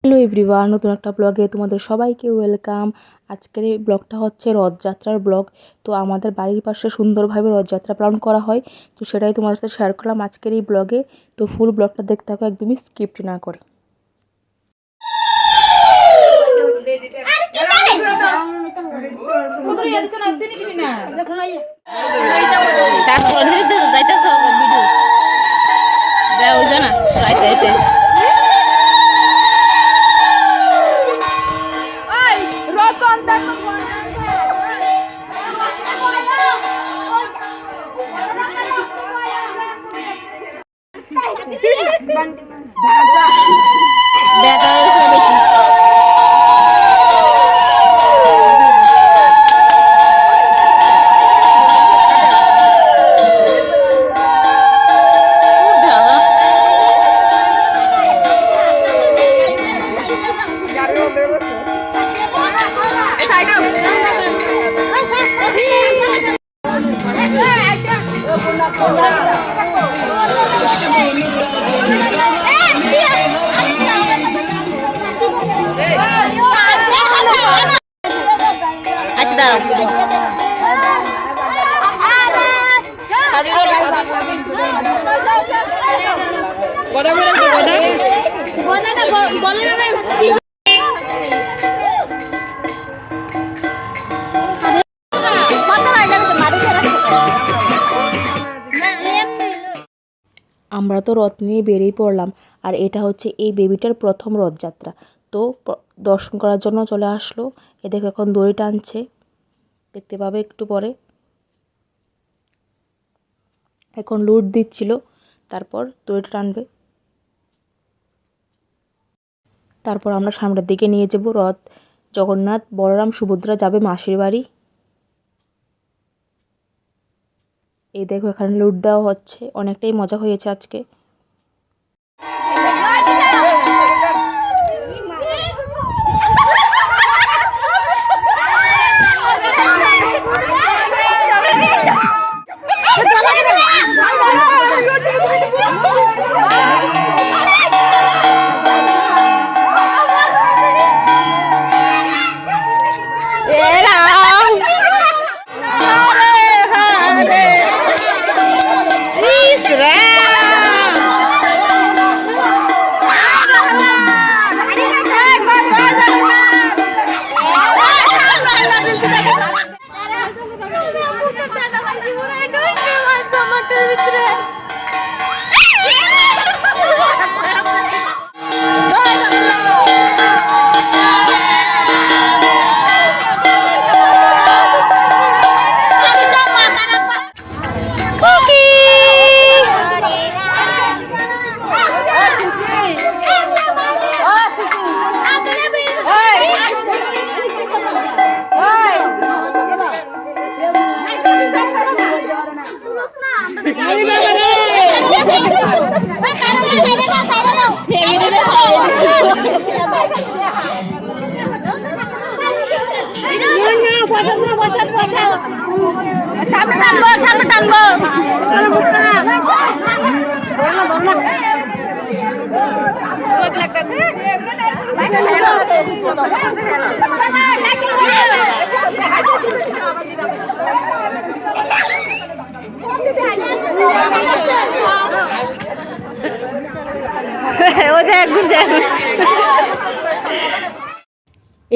Hello everyone, নতুন একটা ব্লগে তোমাদের সবাইকে ওয়েলকাম। আজকের এই ব্লগটা হচ্ছে রথযাত্রার ব্লগ। তো আমাদের বাড়ির পাশে সুন্দরভাবে রথযাত্রা পালন করা হয়, তো সেটাই তোমাদের সাথে শেয়ার করলাম আজকের এই ব্লগে। তো ফুল ব্লগটা দেখতে থাকো, একদমই স্কিপ না করে। বেশি আমরা তো রথ নিয়ে বেরিয়ে পড়লাম। আর এটা হচ্ছে এই বেবিটার প্রথম রথযাত্রা। তো দর্শন করার জন্য চলে আসলো। এ দেখো এখন দড়ি টানছে, দেখতে পাবে একটু পরে। এখন লুট দিচ্ছিল, তারপর দড়িটা টানবে। তারপর আমরা সামনের দিকে নিয়ে যাব রথ। জগন্নাথ, বলরাম, সুভদ্রা যাবে মাসির বাড়ি। এই দেখো এখানে লুট দেওয়া হচ্ছে, অনেকটাই মজা হয়েছে আজকে।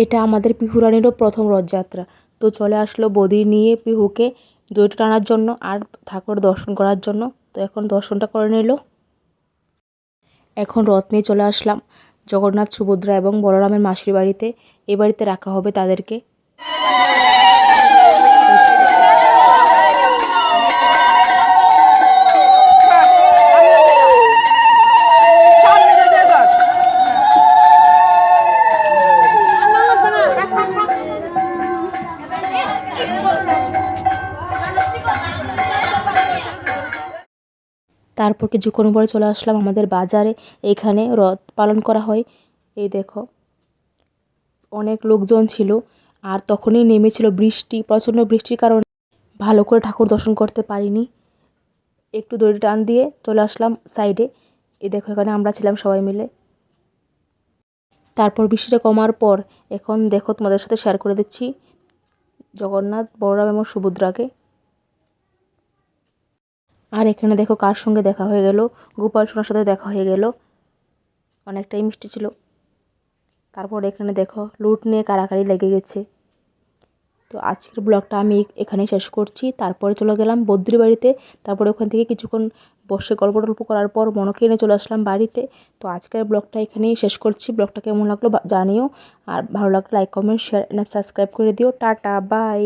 এটা আমাদের পিহুরানিরও প্রথম রথযাত্রা। তো চলে আসলো বৌদি নিয়ে পিহুকে দড়িটা টানার জন্য আর ঠাকুর দর্শন করার জন্য। তো এখন দর্শনটা করে নিল। এখন রথ নিয়ে চলে আসলাম জগন্নাথ, সুভদ্রা এবং বলরামের মাসির বাড়িতে। এ বাড়িতে রাখা হবে তাদেরকে। তারপর কিছুক্ষণ পরে চলে আসলাম আমাদের বাজারে। এখানে রথ পালন করা হয়। এই দেখো অনেক লোকজন ছিল। আর তখনই নেমেছিল বৃষ্টি, প্রচণ্ড বৃষ্টির কারণে ভালো করে ঠাকুর দর্শন করতে পারিনি। একটু দড়ি টান দিয়ে চলে আসলাম সাইডে। এই দেখো এখানে আমরা ছিলাম সবাই মিলে। তারপর বৃষ্টিটা কমার পর এখন দেখো তোমাদের সাথে শেয়ার করে দিচ্ছি জগন্নাথ, বলরাম এবং সুভদ্রাকে। আর এখানে দেখো কার সঙ্গে দেখা হয়ে গেল, গোপাল সোনার সাথে দেখা হয়ে গেল, অনেকটাই মিষ্টি ছিল। তারপর এখানে দেখো লুট নিয়ে কাড়াকাড়ি লেগে গেছে। তো আজকের ব্লগটা আমি এখানেই শেষ করছি। তারপরে চলে গেলাম বদ্রির বাড়িতে। তারপরে ওখান থেকে কিছুক্ষণ বসে গল্প টল্প করার পর মনকে নিয়ে চলে আসলাম বাড়িতে। তো আজকের ব্লগটা এখানেই শেষ করছি। ব্লগটা কেমন লাগলো জানিও, আর ভালো লাগলে লাইক কমেন্ট শেয়ার সাবস্ক্রাইব করে দিও। Tata bye.